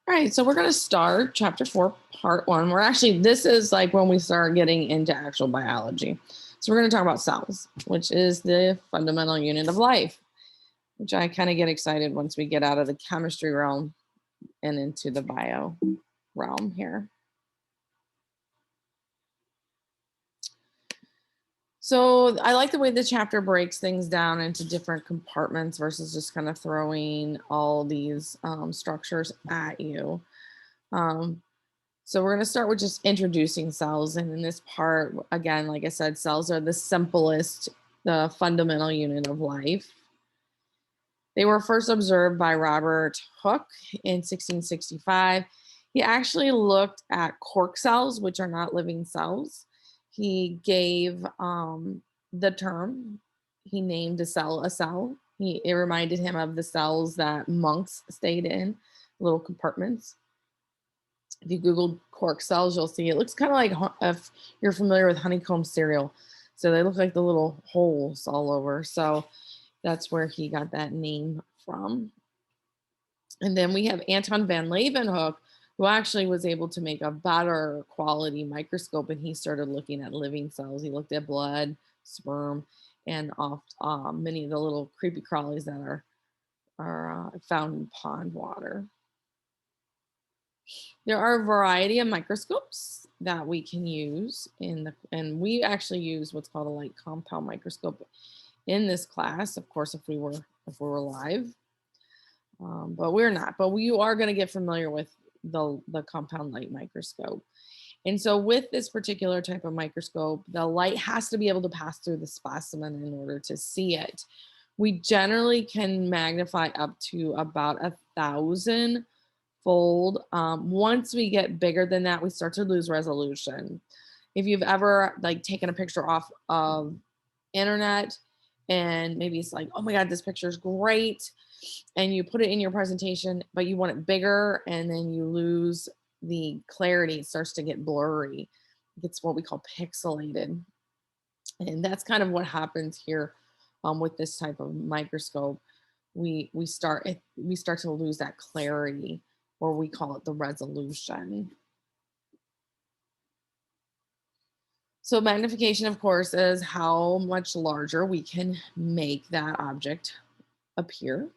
All right, so we're going to start chapter 4, part 1. This is like when we start getting into actual biology. So we're going to talk about cells, which is the fundamental unit of life, which I kind of get excited once we get out of the chemistry realm and into the bio realm here. So I like the way the chapter breaks things down into different compartments versus just kind of throwing all these structures at you. So we're going to start with just introducing cells. And in this part, again, like I said, cells are the simplest, the fundamental unit of life. They were first observed by Robert Hooke in 1665. He actually looked at cork cells, which are not living cells. He gave the term, he named a cell a cell. It reminded him of the cells that monks stayed in, little compartments. If you Google cork cells, you'll see it looks kind of like, if you're familiar with honeycomb cereal. So they look like the little holes all over. So that's where he got that name from. And then we have Anton van Leeuwenhoek, who actually was able to make a better quality microscope, and he started looking at living cells. He looked at blood, sperm, and many of the little creepy crawlies that are found in pond water. There are a variety of microscopes that we can use and we actually use what's called a light compound microscope in this class, of course, if we were live, but we're not. But we are going to get familiar with the compound light microscope. And so with this particular type of microscope, the light has to be able to pass through the specimen in order to see it. We generally can magnify up to about 1,000 fold. Once we get bigger than that, we start to lose resolution. If you've ever like taken a picture off of internet and maybe it's like, oh my God, this picture is great, and you put it in your presentation, but you want it bigger, and then you lose the clarity. It starts to get blurry. It gets what we call pixelated. And that's kind of what happens here with this type of microscope. We start to lose that clarity, or we call it the resolution. So magnification, of course, is how much larger we can make that object appear.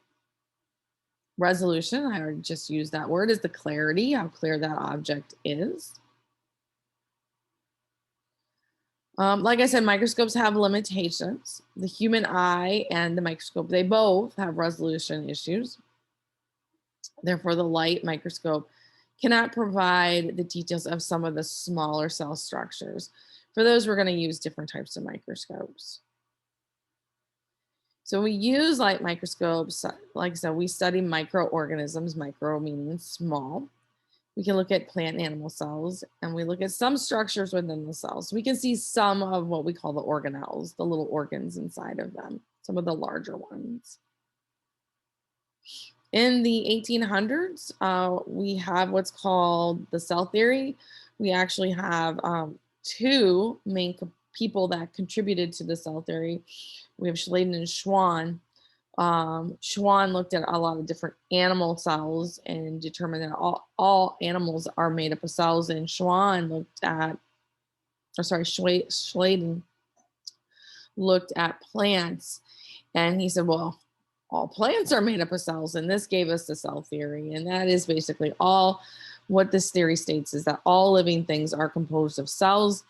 Resolution, I already just used that word, is the clarity, how clear that object is. Like I said, microscopes have limitations. The human eye and the microscope, they both have resolution issues. Therefore, the light microscope cannot provide the details of some of the smaller cell structures. For those, we're going to use different types of microscopes. So we use light microscopes. Like I said, we study microorganisms, micro meaning small. We can look at plant and animal cells, and we look at some structures within the cells. We can see some of what we call the organelles, the little organs inside of them, some of the larger ones. In the 1800s, we have what's called the cell theory. We actually have two main people that contributed to the cell theory. We have Schleiden and Schwann. Schwann looked at a lot of different animal cells and determined that all animals are made up of cells. And Schleiden looked at plants, and he said, well, all plants are made up of cells, and this gave us the cell theory. And that is basically all what this theory states, is that all living things are composed of cells,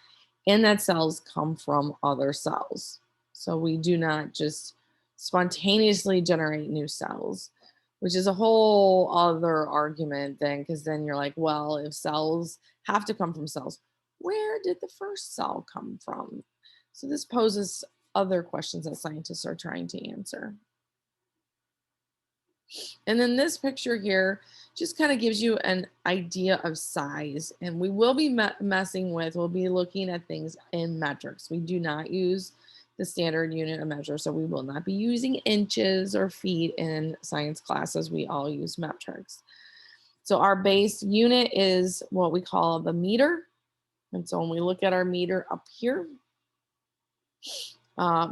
and that cells come from other cells. So we do not just spontaneously generate new cells, which is a whole other argument then, because then you're like, well, if cells have to come from cells, where did the first cell come from? So this poses other questions that scientists are trying to answer. And then this picture here just kind of gives you an idea of size. And we will be we'll be looking at things in metrics. We do not use the standard unit of measure, so we will not be using inches or feet in science classes. We all use metrics. So our base unit is what we call the meter. And so when we look at our meter up here,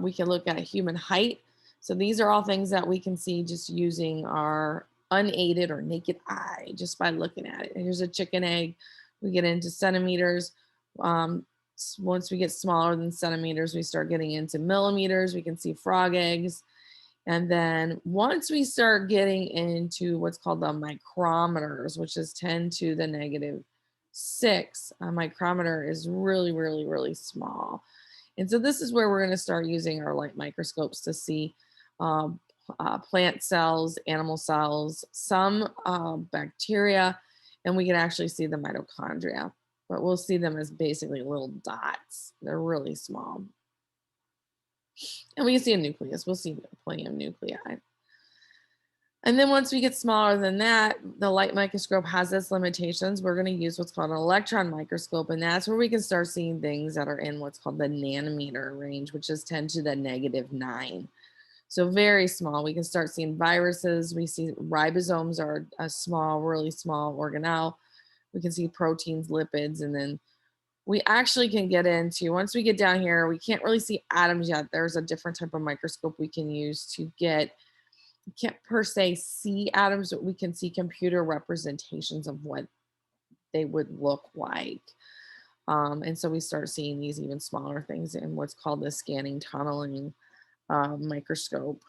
we can look at human height. So these are all things that we can see just using our unaided or naked eye just by looking at it. Here's a chicken egg. We get into centimeters. Once we get smaller than centimeters, we start getting into millimeters. We can see frog eggs. And then once we start getting into what's called the micrometers, which is 10 to the negative 6, a micrometer is really, really, really small. And so this is where we're going to start using our light microscopes to see um, plant cells, animal cells, some bacteria, and we can actually see the mitochondria. But we'll see them as basically little dots. They're really small. And we can see a nucleus. We'll see plenty of nuclei. And then once we get smaller than that, the light microscope has its limitations. We're going to use what's called an electron microscope, and that's where we can start seeing things that are in what's called the nanometer range, which is 10 to the negative 9. So very small. We can start seeing viruses. We see ribosomes are a small, really small organelle. We can see proteins, lipids, and then we actually can get into, once we get down here, we can't really see atoms yet. There's a different type of microscope we can use to get, we can't per se see atoms, but we can see computer representations of what they would look like. And so we start seeing these even smaller things in what's called the scanning tunneling microscope,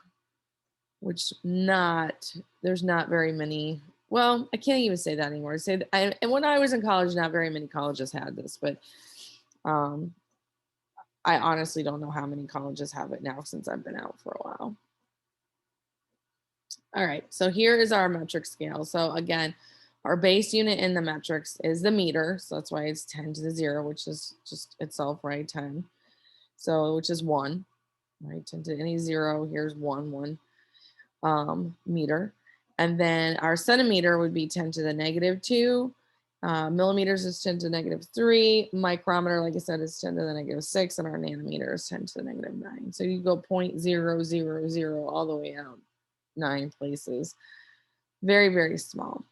which there's not very many. Well, I can't even say that anymore. And when I was in college, not very many colleges had this, but um, I honestly don't know how many colleges have it now since I've been out for a while. All right, so here is our metric scale. So again, our base unit in the metrics is the meter. So that's why it's 10 to the 0, which is just itself, right? 10. So which is 1, right? 10 to any 0, here's 1 meter. And then our centimeter would be 10 to the negative 2. Millimeters is 10 to the negative 3. Micrometer, like I said, is 10 to the negative 6. And our nanometer is 10 to the negative 9. So you go 0.000 all the way out 9 places. Very, very small.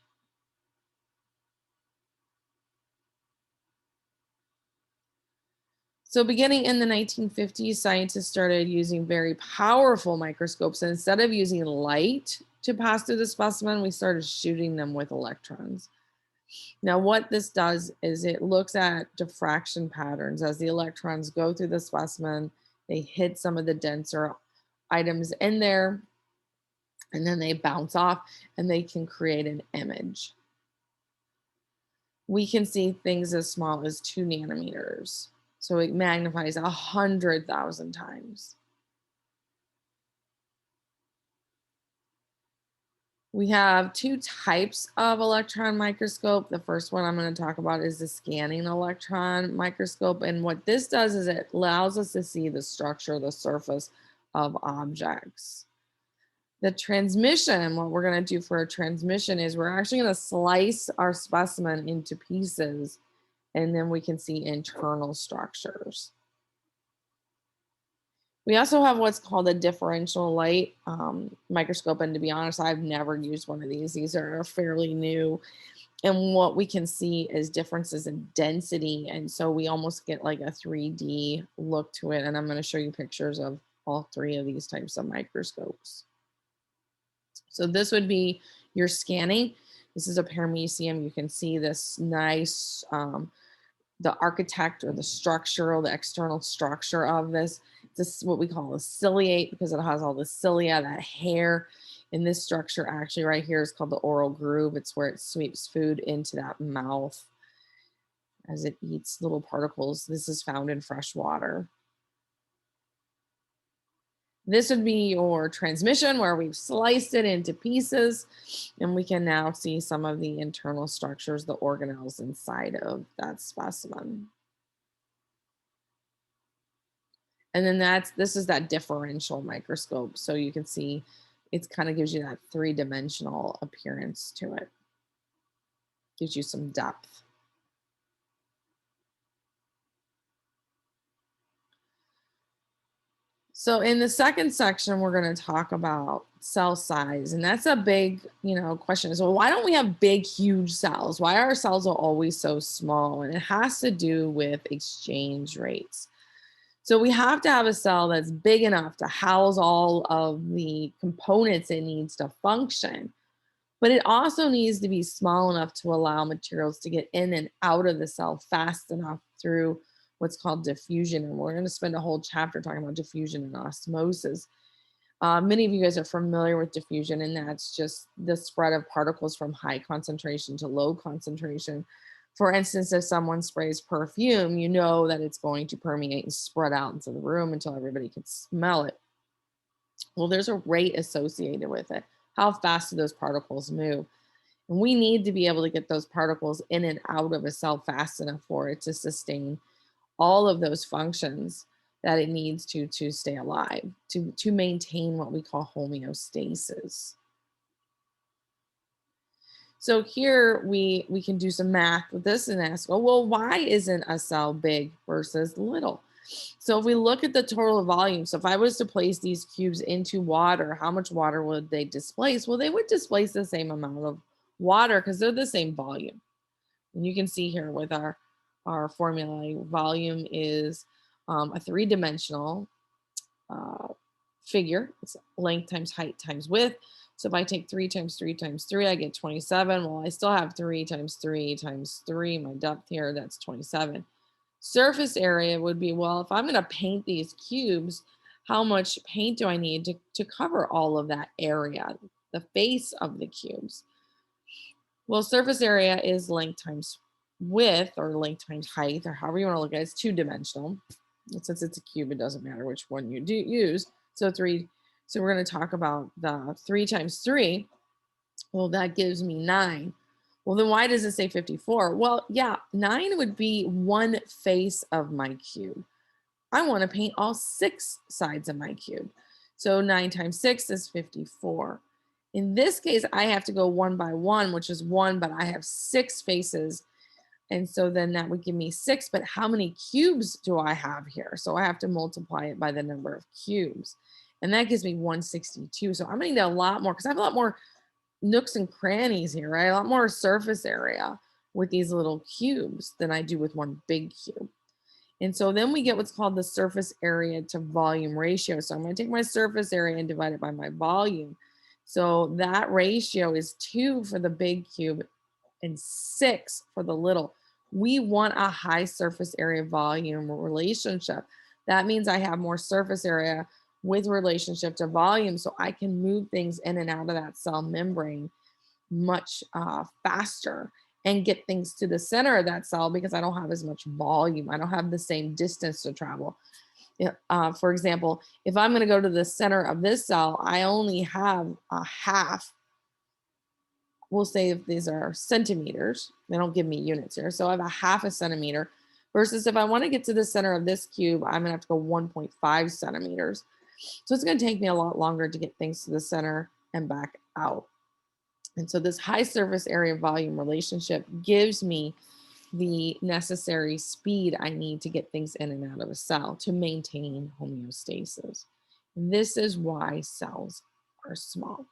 So beginning in the 1950s, scientists started using very powerful microscopes. And instead of using light to pass through the specimen, we started shooting them with electrons. Now, what this does is it looks at diffraction patterns as the electrons go through the specimen, they hit some of the denser items in there, and then they bounce off and they can create an image. We can see things as small as 2 nanometers. So it magnifies 100,000 times. We have 2 types of electron microscope. The first one I'm going to talk about is the scanning electron microscope. And what this does is it allows us to see the structure, the surface of objects. The transmission, what we're going to do for a transmission is we're actually going to slice our specimen into pieces, and then we can see internal structures. We also have what's called a differential light microscope. And to be honest, I've never used one of these. These are fairly new. And what we can see is differences in density. And so we almost get like a 3D look to it. And I'm going to show you pictures of all 3 of these types of microscopes. So this would be your scanning. This is a paramecium. You can see this nice, the architect or the structure or the external structure of this. This is what we call a ciliate because it has all the cilia, that hair. And this structure actually right here is called the oral groove. It's where it sweeps food into that mouth as it eats little particles. This is found in fresh water. This would be your transmission where we've sliced it into pieces and we can now see some of the internal structures, the organelles inside of that specimen. And then this is that differential microscope. So you can see it kind of gives you that 3-dimensional appearance to it. Gives you some depth. So in the second section, we're going to talk about cell size. And that's a big, question is, well, why don't we have big, huge cells? Why are cells always so small? And it has to do with exchange rates. So we have to have a cell that's big enough to house all of the components it needs to function. But it also needs to be small enough to allow materials to get in and out of the cell fast enough through what's called diffusion. And we're going to spend a whole chapter talking about diffusion and osmosis. Many of you guys are familiar with diffusion, and that's just the spread of particles from high concentration to low concentration. For instance, if someone sprays perfume, you know that it's going to permeate and spread out into the room until everybody can smell it. Well, there's a rate associated with it. How fast do those particles move? And we need to be able to get those particles in and out of a cell fast enough for it to sustain all of those functions that it needs to stay alive, to maintain what we call homeostasis. So here we can do some math with this and ask, oh, well, why isn't a cell big versus little? So if we look at the total volume, so if I was to place these cubes into water, how much water would they displace? Well, they would displace the same amount of water because they're the same volume. And you can see here with our formula, volume is a three-dimensional figure. It's length times height times width. So if I take 3 times 3 times 3, I get 27. Well, I still have 3 times 3 times 3, my depth here, that's 27. Surface area would be, well, if I'm going to paint these cubes, how much paint do I need to cover all of that area, the face of the cubes? Well, surface area is length times width, or length times height, or however you want to look at it. It's two-dimensional. Since it's a cube, it doesn't matter which one you do use. So we're going to talk about the 3 times 3. Well, that gives me 9. Well, then why does it say 54? Well, yeah, 9 would be one face of my cube. I want to paint all 6 sides of my cube. So 9 times 6 is 54. In this case, I have to go 1 by 1, which is 1, but I have 6 faces. And so then that would give me 6, but how many cubes do I have here? So I have to multiply it by the number of cubes. And that gives me 162. So I'm gonna need a lot more, because I have a lot more nooks and crannies here, right? A lot more surface area with these little cubes than I do with one big cube. And so then we get what's called the surface area to volume ratio. So I'm going to take my surface area and divide it by my volume. So that ratio is 2 for the big cube and 6 for the little. We want a high surface area volume relationship. That means I have more surface area with relationship to volume, so I can move things in and out of that cell membrane much faster and get things to the center of that cell because I don't have as much volume. I don't have the same distance to travel. For example, if I'm going to go to the center of this cell, I only have a half. We'll say if these are centimeters, they don't give me units here. So I have a half a centimeter versus if I want to get to the center of this cube, I'm going to have to go 1.5 centimeters. So it's going to take me a lot longer to get things to the center and back out. And so this high surface area volume relationship gives me the necessary speed I need to get things in and out of a cell to maintain homeostasis. This is why cells are small.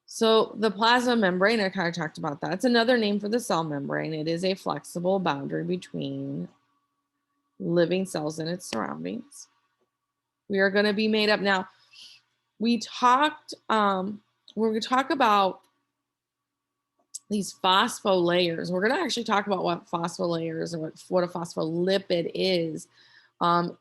So the plasma membrane, I kind of talked about that. It's another name for the cell membrane. It is a flexible boundary between living cells and its surroundings. We are going to be made up. Now, we're going to talk about these phospholayers. We're going to actually talk about what phospholayers or what a phospholipid is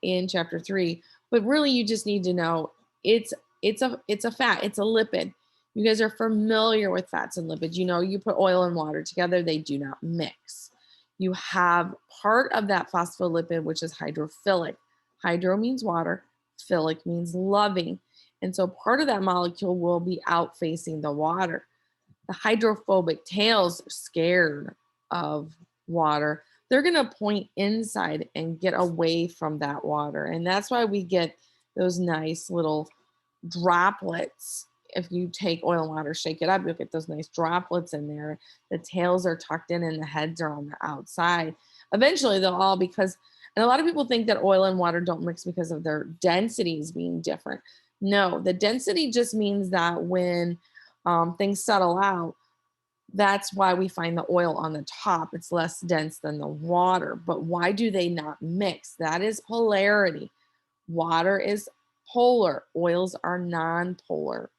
in chapter 3. But really, you just need to know it's a fat, it's a lipid. You guys are familiar with fats and lipids. You know, you put oil and water together, they do not mix. You have part of that phospholipid, which is hydrophilic. Hydro means water, philic means loving. And so part of that molecule will be out facing the water. The hydrophobic tails are scared of water. They're going to point inside and get away from that water. And that's why we get those nice little droplets. If you take oil and water, shake it up, you'll get those nice droplets in there. The tails are tucked in and the heads are on the outside. Eventually they'll all, because, and a lot of people think that oil and water don't mix because of their densities being different. No, the density just means that when things settle out, that's why we find the oil on the top. It's less dense than the water. But why do they not mix? That is polarity. Water is polar. Oils are non-polar.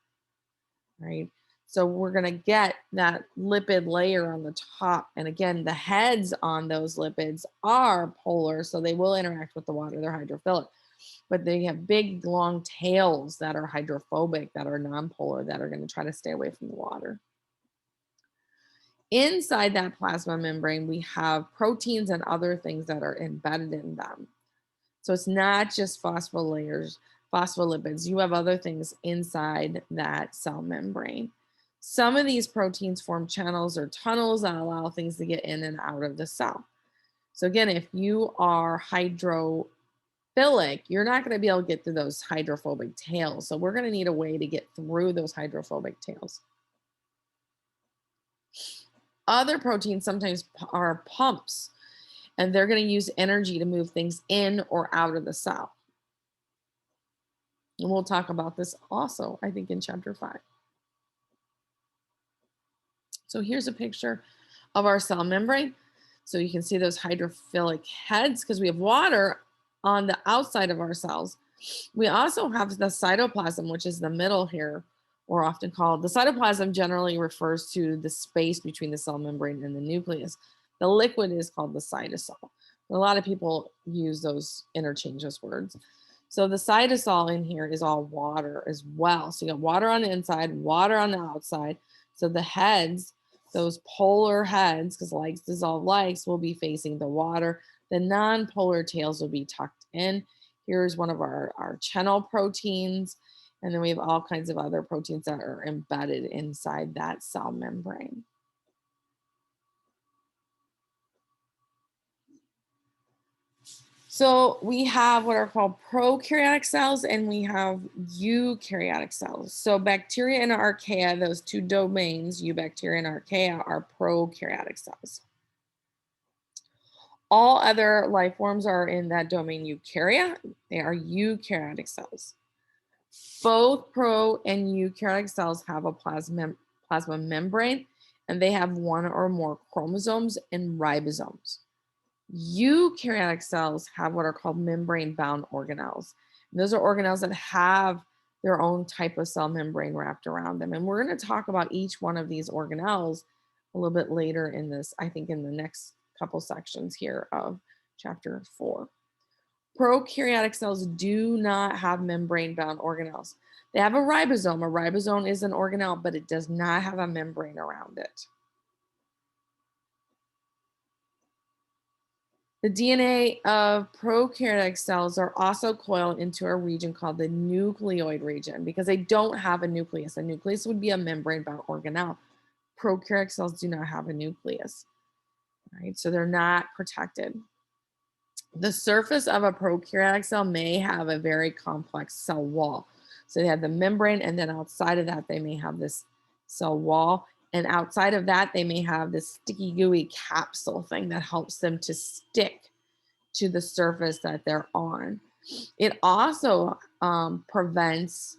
right? So we're going to get that lipid layer on the top. And again, the heads on those lipids are polar, so they will interact with the water. They're hydrophilic. But they have big, long tails that are hydrophobic, that are nonpolar, that are going to try to stay away from the water. Inside that plasma membrane, we have proteins and other things that are embedded in them. So it's not just phospholipids. You have other things inside that cell membrane. Some of these proteins form channels or tunnels that allow things to get in and out of the cell. So again, if you are hydrophilic, you're not going to be able to get through those hydrophobic tails. So we're going to need a way to get through those hydrophobic tails. Other proteins sometimes are pumps, and they're going to use energy to move things in or out of the cell. And we'll talk about this also, I think, in chapter 5. So here's a picture of our cell membrane. So you can see those hydrophilic heads because we have water on the outside of our cells. We also have the cytoplasm, which is the middle here, or often called the cytoplasm. Generally refers to the space between the cell membrane and the nucleus. The liquid is called the cytosol. A lot of people use those interchangeous words. So the cytosol in here is all water as well. So you got water on the inside, water on the outside. So the heads, those polar heads, because likes dissolve likes, will be facing the water. The non-polar tails will be tucked in. Here's one of our channel proteins. And then we have all kinds of other proteins that are embedded inside that cell membrane. So we have what are called prokaryotic cells and we have eukaryotic cells. So bacteria and archaea, those two domains, eubacteria and archaea, are prokaryotic cells. All other life forms are in that domain eukarya. They are eukaryotic cells. Both pro and eukaryotic cells have a plasma membrane, and they have one or more chromosomes and ribosomes. Eukaryotic cells have what are called membrane-bound organelles. And those are organelles that have their own type of cell membrane wrapped around them. And we're going to talk about each one of these organelles a little bit later in this, I think in the next couple sections here of chapter 4. Prokaryotic cells do not have membrane-bound organelles. They have a ribosome. A ribosome is an organelle, but it does not have a membrane around it. The DNA of prokaryotic cells are also coiled into a region called the nucleoid region because they don't have a nucleus. A nucleus would be a membrane-bound organelle. Prokaryotic cells do not have a nucleus, right? So they're not protected. The surface of a prokaryotic cell may have a very complex cell wall. So they have the membrane, and then outside of that, they may have this cell wall. And outside of that, they may have this sticky, gooey capsule thing that helps them to stick to the surface that they're on. It also prevents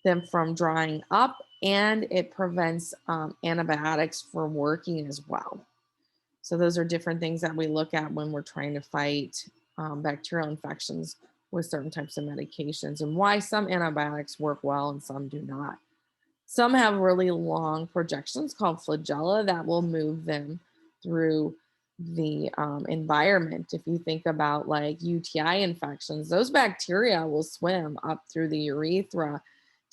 them from drying up, and it prevents antibiotics from working as well. So those are different things that we look at when we're trying to fight bacterial infections with certain types of medications, and why some antibiotics work well and some do not. Some have really long projections called flagella that will move them through the environment. If you think about like UTI infections, those bacteria will swim up through the urethra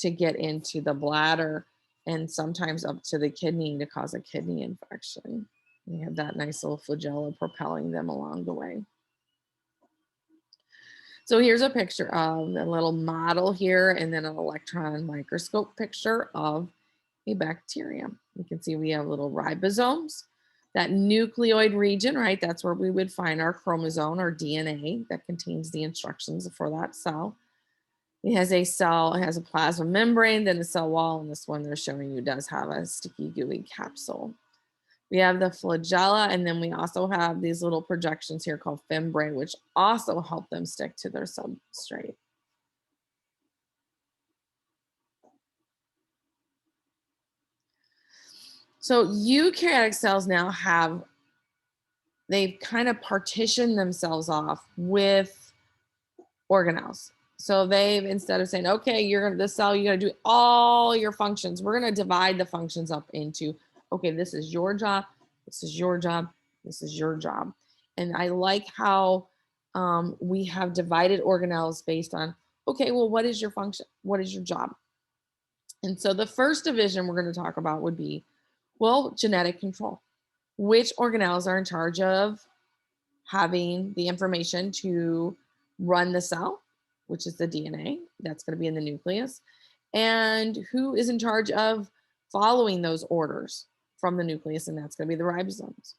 to get into the bladder and sometimes up to the kidney to cause a kidney infection. They have that nice little flagella propelling them along the way. So here's a picture of a little model here and then an electron microscope picture of a bacterium. You can see we have little ribosomes, that nucleoid region, right? That's where we would find our chromosome or DNA that contains the instructions for that cell. It has a cell, it has a plasma membrane, then a cell wall, and this one they're showing you does have a sticky gooey capsule. We have the flagella, and then we also have these little projections here called fimbriae, which also help them stick to their substrate. So eukaryotic cells now have, they've kind of partitioned themselves off with organelles. So they've, instead of saying, okay, you're going to, this cell, you got to do all your functions. We're going to divide the functions up into, okay, this is your job. This is your job. This is your job. And I like how we have divided organelles based on, okay, well, what is your function? What is your job? And so the first division we're going to talk about would be, well, genetic control. Which organelles are in charge of having the information to run the cell, which is the DNA, that's going to be in the nucleus, and who is in charge of following those orders from the nucleus, and that's going to be the ribosomes.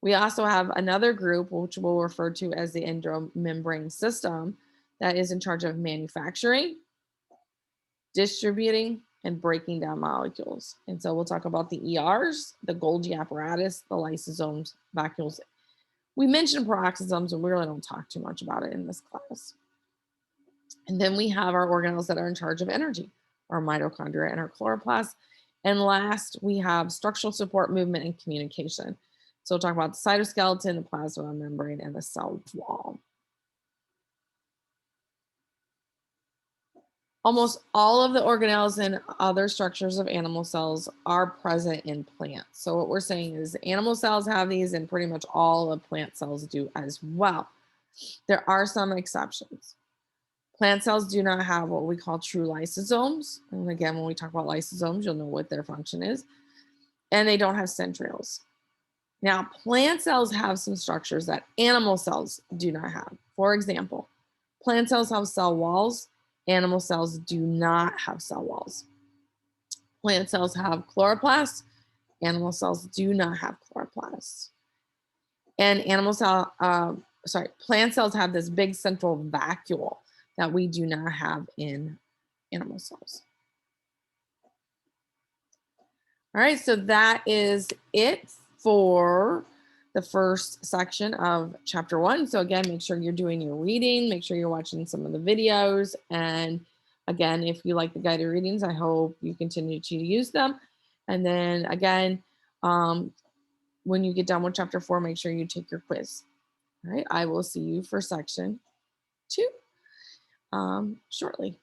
We also have another group, which we'll refer to as the endomembrane system, that is in charge of manufacturing, distributing, and breaking down molecules. And so we'll talk about the ERs, the Golgi apparatus, the lysosomes, vacuoles. We mentioned peroxisomes, and we really don't talk too much about it in this class. And then we have our organelles that are in charge of energy, our mitochondria and our chloroplasts. And last, we have structural support, movement, and communication. So we'll talk about the cytoskeleton, the plasma membrane, and the cell wall. Almost all of the organelles and other structures of animal cells are present in plants. So what we're saying is animal cells have these, and pretty much all of plant cells do as well. There are some exceptions. Plant cells do not have what we call true lysosomes. And again, when we talk about lysosomes, you'll know what their function is. And they don't have centrioles. Now, plant cells have some structures that animal cells do not have. For example, plant cells have cell walls. Animal cells do not have cell walls. Plant cells have chloroplasts. Animal cells do not have chloroplasts. And plant cells have this big central vacuole that we do not have in animal cells. All right, so that is it for the first section of chapter 1. So again, make sure you're doing your reading, make sure you're watching some of the videos. And again, if you like the guided readings, I hope you continue to use them. And then again, when you get done with chapter 4, make sure you take your quiz. All right, I will see you for section 2 shortly.